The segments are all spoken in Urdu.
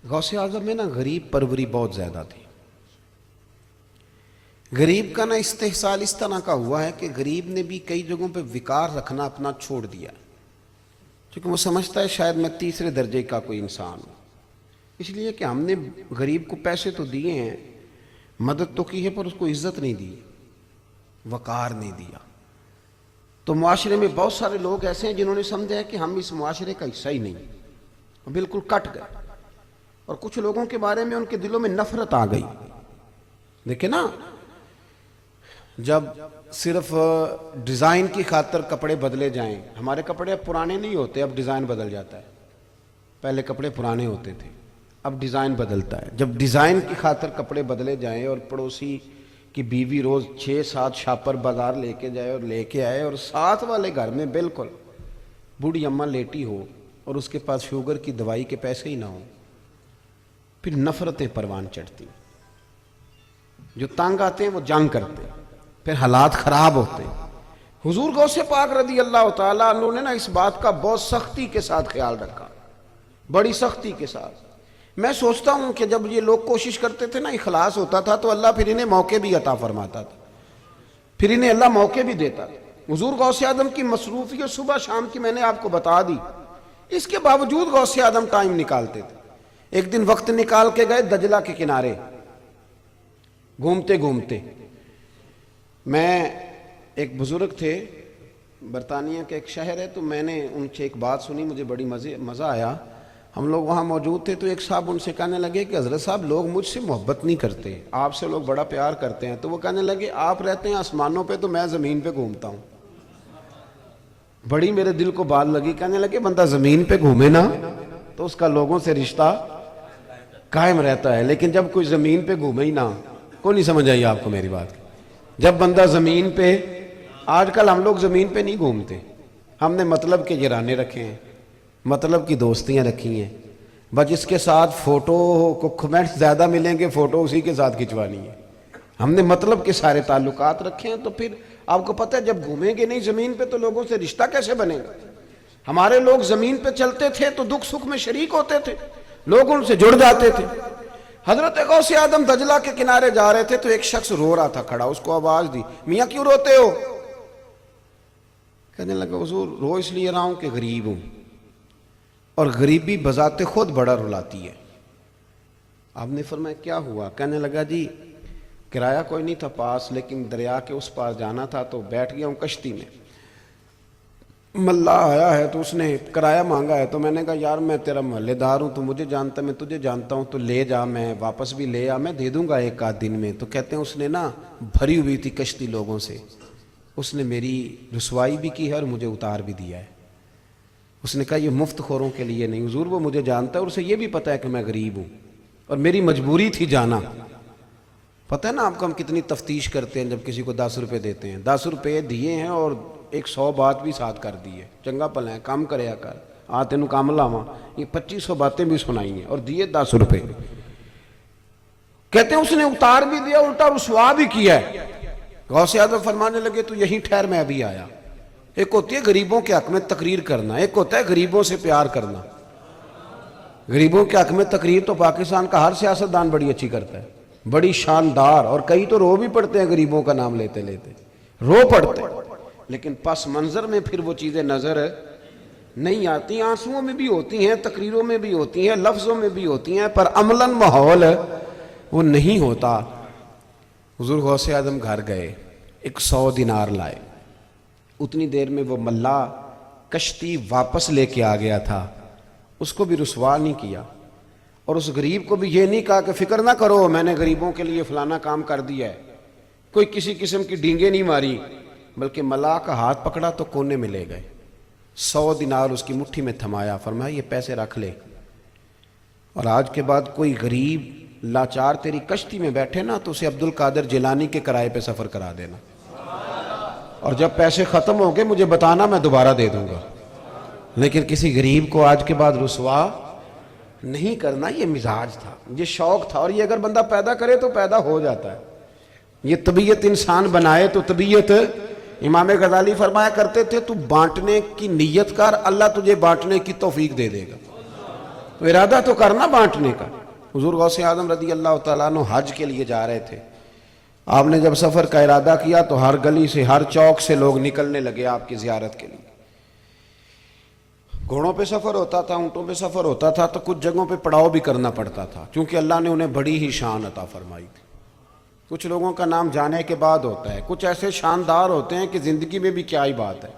غوث اعظم میں نا غریب پروری بہت زیادہ تھی. غریب کا نا استحصال اس طرح کا ہوا ہے کہ غریب نے بھی کئی جگہوں پہ وقار رکھنا اپنا چھوڑ دیا، کیونکہ وہ سمجھتا ہے شاید میں تیسرے درجے کا کوئی انسان ہوں. اس لیے کہ ہم نے غریب کو پیسے تو دیے ہیں، مدد تو کی ہے، پر اس کو عزت نہیں دی، وقار نہیں دیا. تو معاشرے میں بہت سارے لوگ ایسے ہیں جنہوں نے سمجھا ہے کہ ہم اس معاشرے کا حصہ ہی نہیں، بالکل کٹ گئے. اور کچھ لوگوں کے بارے میں ان کے دلوں میں نفرت آ گئی. دیکھیں نا، جب صرف ڈیزائن کی خاطر کپڑے بدلے جائیں، ہمارے کپڑے اب پرانے نہیں ہوتے، اب ڈیزائن بدل جاتا ہے. پہلے کپڑے پرانے ہوتے تھے، اب ڈیزائن بدلتا ہے. جب ڈیزائن کی خاطر کپڑے بدلے جائیں اور پڑوسی کی بیوی روز 6-7 شاپر بازار لے کے جائے اور لے کے آئے، اور ساتھ والے گھر میں بالکل بوڑھی اماں لیٹی ہو اور اس کے پاس شوگر کی دوائی کے پیسے ہی نہ ہوں، پھر نفرتیں پروان چڑھتی. جو تنگ آتے ہیں وہ جنگ کرتے، پھر حالات خراب ہوتے. حضور غوث پاک رضی اللہ تعالیٰ عنہ نے نا اس بات کا بہت سختی کے ساتھ خیال رکھا، بڑی سختی کے ساتھ. میں سوچتا ہوں کہ جب یہ لوگ کوشش کرتے تھے نا، اخلاص ہوتا تھا تو اللہ پھر انہیں موقع بھی عطا فرماتا تھا، پھر انہیں اللہ موقع بھی دیتا تھا. حضور غوث اعظم کی مصروفیت صبح شام کی میں نے آپ کو بتا دی، اس کے باوجود غوث اعظم ٹائم نکالتے تھے. ایک دن وقت نکال کے گئے دجلہ کے کنارے، گھومتے گھومتے. میں ایک بزرگ تھے، برطانیہ کا ایک شہر ہے، تو میں نے ان سے ایک بات سنی، مجھے بڑی مزہ آیا. ہم لوگ وہاں موجود تھے تو ایک صاحب ان سے کہنے لگے کہ حضرت صاحب لوگ مجھ سے محبت نہیں کرتے، آپ سے لوگ بڑا پیار کرتے ہیں. تو وہ کہنے لگے آپ رہتے ہیں آسمانوں پہ تو میں زمین پہ گھومتا ہوں. بڑی میرے دل کو بات لگی. کہنے لگے بندہ زمین پہ گھومے نا تو اس کا لوگوں سے رشتہ قائم رہتا ہے، لیکن جب کوئی زمین پہ گھومے ہی نہ، کو نہیں سمجھ آئی آپ کو میری بات؟ جب بندہ زمین پہ، آج کل ہم لوگ زمین پہ نہیں گھومتے، ہم نے مطلب کے جرانے رکھے ہیں، مطلب کی دوستیاں رکھی ہیں، بس جس کے ساتھ فوٹو کو کمنٹس زیادہ ملیں گے فوٹو اسی کے ساتھ کھنچوانی ہے. ہم نے مطلب کے سارے تعلقات رکھے ہیں. تو پھر آپ کو پتہ ہے جب گھومیں گے نہیں زمین پہ تو لوگوں سے رشتہ کیسے بنے گا؟ ہمارے لوگ زمین پہ چلتے تھے تو دکھ سکھ میں شریک ہوتے تھے، لوگ ان سے جڑ جاتے تھے. حضرت غوث اعظم دجلہ کے کنارے جا رہے تھے تو ایک شخص رو رہا تھا کھڑا. اس کو آواز دی، میاں کیوں روتے ہو؟ کہنے لگا حضور رو اس لیے رہا ہوں کہ غریب ہوں، اور غریبی بذات خود بڑا رلاتی ہے. آپ نے فرمایا کیا ہوا؟ کہنے لگا جی کرایہ کوئی نہیں تھا پاس، لیکن دریا کے اس پاس جانا تھا تو بیٹھ گیا ہوں کشتی میں. ملا آیا ہے تو اس نے کرایہ مانگا ہے، تو میں نے کہا یار میں تیرا محلے دار ہوں، تو مجھے جانتا، میں تجھے جانتا ہوں، تو لے جا، میں واپس بھی لے آ، میں دے دوں گا 1 آدھ دن میں. تو کہتے ہیں اس نے نا بھری ہوئی تھی کشتی لوگوں سے، اس نے میری رسوائی بھی کی ہے اور مجھے اتار بھی دیا ہے. اس نے کہا یہ مفت خوروں کے لیے نہیں حضور، وہ مجھے جانتا ہے اور اسے یہ بھی پتہ ہے کہ میں غریب ہوں اور میری مجبوری تھی جانا. پتہ ہے نا آپ کو ہم کتنی تفتیش کرتے ہیں جب کسی کو 10 روپے دیتے ہیں. 10 روپے دیے ہیں اور 100 بات بھی ساتھ کر دی ہے، چنگا پلا ہے کام کریا کر، آ تینوں کام لاواں، یہ 2500 باتیں بھی سنائی ہیں اور دیے 10 روپے. کہتے ہیں اس نے اتار بھی دیا، الٹا رسوا بھی کیا ہے. غوث اعظم فرمانے لگے تو یہیں ٹھہر، میں ابھی آیا. ایک ہوتی ہے غریبوں کے حق میں تقریر کرنا، ایک ہوتا ہے غریبوں سے پیار کرنا. غریبوں کے حق میں تقریر تو پاکستان کا ہر سیاستدان بڑی اچھی کرتا ہے، بڑی شاندار، اور کئی تو رو بھی پڑتے ہیں غریبوں کا نام لیتے لیتے، رو پڑتے ہیں، لیکن پس منظر میں پھر وہ چیزیں نظر نہیں آتی. آنسوؤں میں بھی ہوتی ہیں، تقریروں میں بھی ہوتی ہیں، لفظوں میں بھی ہوتی ہیں، پر عملاً ماحول وہ نہیں ہوتا. حضور غوث اعظم گھر گئے، 100 دینار لائے. اتنی دیر میں وہ ملا کشتی واپس لے کے آ گیا تھا، اس کو بھی رسوا نہیں کیا، اور اس غریب کو بھی یہ نہیں کہا کہ فکر نہ کرو میں نے غریبوں کے لیے فلانا کام کر دیا ہے، کوئی کسی قسم کی ڈینگیں نہیں ماری، بلکہ ملا کا ہاتھ پکڑا تو کونے میں لے گئے. 100 دینار اس کی مٹھی میں تھمایا، فرمایا یہ پیسے رکھ لے، اور آج کے بعد کوئی غریب لاچار تیری کشتی میں بیٹھے نا تو اسے عبد القادر جیلانی کے کرائے پہ سفر کرا دینا، اور جب پیسے ختم ہو گئے مجھے بتانا، میں دوبارہ دے دوں گا. لیکن کسی غریب کو آج کے بعد رسوا نہیں کرنا. یہ مزاج تھا، یہ شوق تھا، اور یہ اگر بندہ پیدا کرے تو پیدا ہو جاتا ہے. یہ طبیعت انسان بنائے تو طبیعت. امام غزالی فرمایا کرتے تھے تو بانٹنے کی نیت کر، اللہ تجھے بانٹنے کی توفیق دے دے گا. تو ارادہ تو کرنا بانٹنے کا۔ حضور غوث اعظم رضی اللہ تعالیٰ عنہ حج کے لیے جا رہے تھے، آپ نے جب سفر کا ارادہ کیا تو ہر گلی سے ہر چوک سے لوگ نکلنے لگے آپ کی زیارت کے لیے۔ گھوڑوں پہ سفر ہوتا تھا، اونٹوں پہ سفر ہوتا تھا، تو کچھ جگہوں پہ پڑاؤ بھی کرنا پڑتا تھا، کیونکہ اللہ نے انہیں بڑی ہی شان عطا فرمائی تھی۔ کچھ لوگوں کا نام جانے کے بعد ہوتا ہے، کچھ ایسے شاندار ہوتے ہیں کہ زندگی میں بھی کیا ہی بات ہے،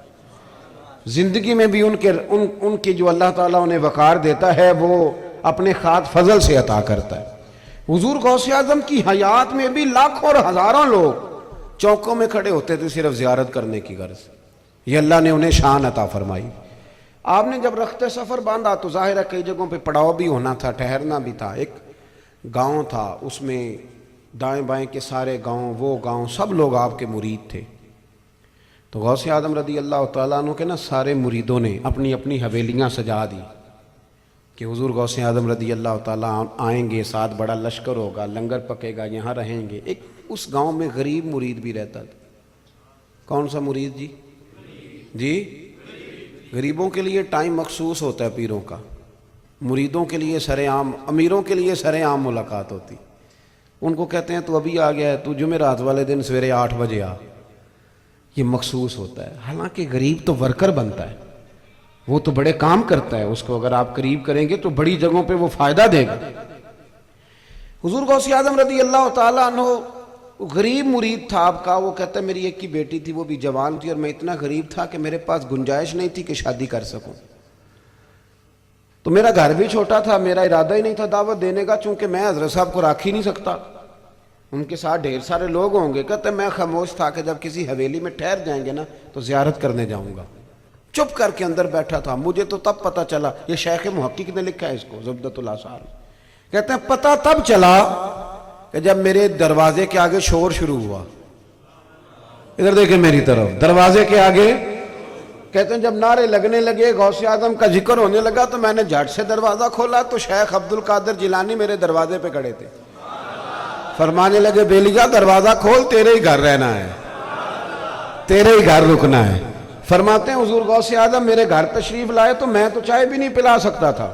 زندگی میں بھی ان کی جو اللہ تعالیٰ انہیں وقار دیتا ہے وہ اپنے خاص فضل سے عطا کرتا ہے۔ حضور غوث اعظم کی حیات میں بھی لاکھوں اور ہزاروں لوگ چوکوں میں کھڑے ہوتے تھے صرف زیارت کرنے کی غرض سے، یہ اللہ نے انہیں شان عطا فرمائی۔ آپ نے جب رخت سفر باندھا تو ظاہر ہے کئی جگہوں پہ پڑاؤ بھی ہونا تھا، ٹھہرنا بھی تھا۔ ایک گاؤں تھا، اس میں دائیں بائیں کے سارے گاؤں، وہ گاؤں سب لوگ آپ کے مرید تھے۔ تو غوث اعظم رضی اللہ تعالیٰ عنہ کے سارے مریدوں نے اپنی اپنی حویلیاں سجا دی کہ حضور غوث اعظم رضی اللہ تعالیٰ آئیں گے، ساتھ بڑا لشکر ہوگا، لنگر پکے گا، یہاں رہیں گے۔ ایک اس گاؤں میں غریب مرید بھی رہتا تھا۔ کون سا مرید جی؟ جی، غریبوں کے لیے ٹائم مخصوص ہوتا ہے پیروں کا، مریدوں کے لیے سر عام، امیروں کے لیے سر عام ملاقات ہوتی۔ ان کو کہتے ہیں تو ابھی آ گیا ہے، تو جمعرات والے دن سویرے 8 بجے آ، یہ مخصوص ہوتا ہے۔ حالانکہ غریب تو ورکر بنتا ہے، وہ تو بڑے کام کرتا ہے، اس کو اگر آپ قریب کریں گے تو بڑی جگہوں پہ وہ فائدہ دے گا۔ حضور غوث اعظم رضی اللہ تعالیٰ عنہ غریب مرید تھا آپ کا، وہ کہتا ہے میری ایک کی بیٹی تھی، وہ بھی جوان تھی، اور میں اتنا غریب تھا کہ میرے پاس گنجائش نہیں تھی کہ شادی کر سکوں، تو میرا گھر بھی چھوٹا تھا، میرا ارادہ ہی نہیں تھا دعوت دینے کا، چونکہ میں حضرت صاحب کو رکھ ہی نہیں سکتا، ان کے ساتھ ڈھیر سارے لوگ ہوں گے۔ کہتے میں خاموش تھا کہ جب کسی حویلی میں ٹھہر جائیں گے نا تو زیارت کرنے جاؤں گا، چپ کر کے اندر بیٹھا تھا۔ مجھے تو تب پتہ چلا، یہ شیخ محقق نے لکھا ہے اس کو، زبدۃ الاثار، کہتے ہیں پتہ تب چلا کہ جب میرے دروازے کے آگے شور شروع ہوا۔ ادھر دیکھیں میری طرف، دروازے کے آگے، کہتے ہیں جب نعرے لگنے لگے، غوث اعظم کا ذکر ہونے لگا، تو میں نے جھٹ سے دروازہ کھولا تو شیخ عبد القادر جیلانی میرے دروازے پہ کھڑے تھے۔ فرمانے لگے بیلیجا دروازہ کھول، تیرے ہی گھر رہنا ہے، تیرے ہی گھر رکنا ہے۔ فرماتے ہیں حضور غوث اعظم میرے گھر تشریف لائے تو میں تو چائے بھی نہیں پلا سکتا تھا،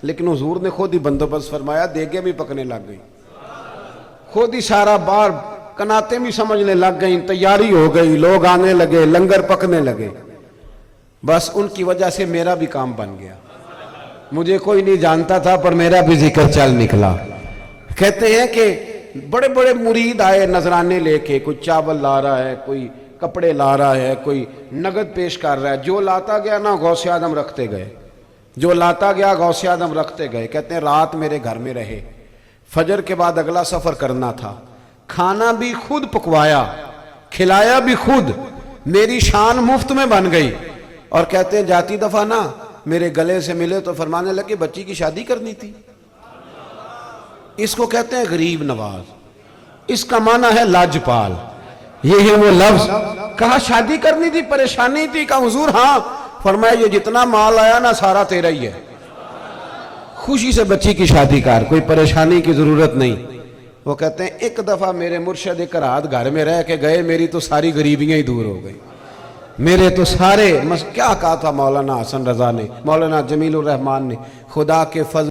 لیکن حضور نے خود ہی بندوبست فرمایا، دیگیں بھی پکنے لگ گئی، خود ہی سارا بار کناتیں بھی سمجھنے لگ گئیں، تیاری ہو گئی، لوگ آنے لگے، لنگر پکنے لگے۔ بس ان کی وجہ سے میرا بھی کام بن گیا، مجھے کوئی نہیں جانتا تھا پر میرا بھی ذکر چل نکلا۔ کہتے ہیں کہ بڑے بڑے مرید آئے نذرانے لے کے، کوئی چاول لا رہا ہے، کوئی کپڑے لا رہا ہے، کوئی نگد پیش کر رہا ہے، جو لاتا گیا نا غوث اعظم رکھتے گئے، جو لاتا گیا غوث اعظم رکھتے گئے۔ کہتے ہیں رات میرے گھر میں رہے، فجر کے بعد اگلا سفر کرنا تھا، کھانا بھی خود پکوایا، کھلایا بھی خود، میری شان مفت میں بن گئی۔ اور کہتے ہیں جاتی دفعہ نا میرے گلے سے ملے تو فرمانے لگے بچی کی شادی کرنی تھی۔ اس کو کہتے ہیں غریب نواز، اس کا معنی ہے لاجپال، یہ ہے وہ لفظ۔ کہا شادی کرنی تھی، پریشانی تھی، کہا حضور ہاں۔ فرمایا یہ جتنا مال آیا نا سارا تیرا ہی ہے، خوشی سے بچی کی شادی کر، کوئی پریشانی کی ضرورت نہیں۔ وہ کہتے ہیں ایک دفعہ میرے مرشد کرات گھر میں رہ کے گئے، میری تو ساری غریبیاں ہی دور ہو گئی، میرے تو سارے کیا کہا تھا مولانا حسن رضا نے، مولانا جمیل الرحمان نے، خدا کے فضل